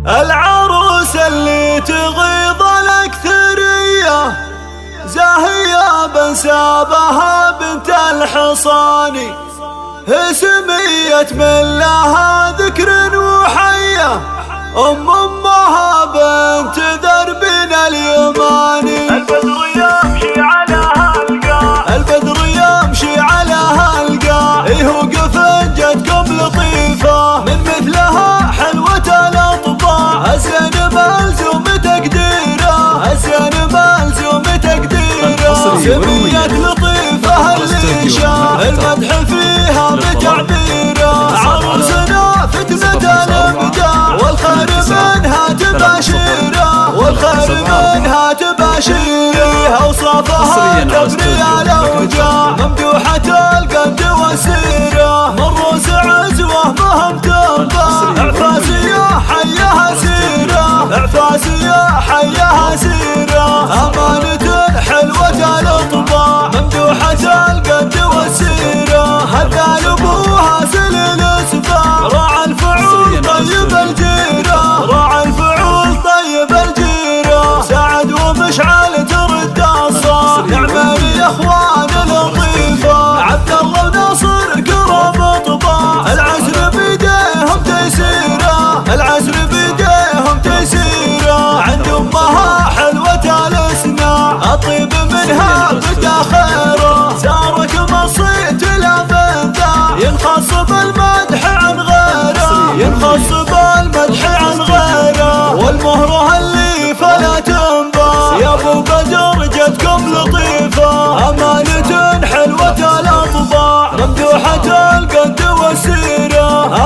العروس اللي تغيظ الأكثرية زاهية بن سابها بنت الحصاني، سمية من لها ذكر وحية أمها بنت ذربنا اليماني. البدر يمشي على هالقاع، البدر يمشي على هالقاع، وقف جدكم لطيفة من مثلها حلوة الأطباع، الزين ملزوم تقديره، الزين ملزوم تقديره، سمية لطيفة اللي شاف المدح فيها بتعبيره، عروسنا فتنة الابداع والخير منها تباشيره، والخير منها تباشيره، اوصافها تبني الاوجاع ممدوحة القد والسيره، من روس عزوه مهم تنبع، اعفاسيه حيها سيره، اعفاسيه حيها سيره، امانة حلوة الاطباع ممدوحة القد والسيره، هذا ابوها سليل الاسباع، راعى الفعول طيب الجيره، راعى الفعول طيب الجيره، سعد ومشعل ترد الصاع، نعمان يا اخوان لطيفه، عبد الله وناصر كرم طباع، العسر بيديهم تيسيره، العسر بيديهم تيسيره، عند امها حلوة الاسناع، الطيب منها بدا خيره، سارك مصيت لا من ذا، ينخص بالمدح عن غيره، ينخص بالمدح عن غيره، والمهره اللي فلا تنبع، يا ابو بدر جدكم لطيفه، امانة حلوة الاطباع ممدوحة القد والسيره،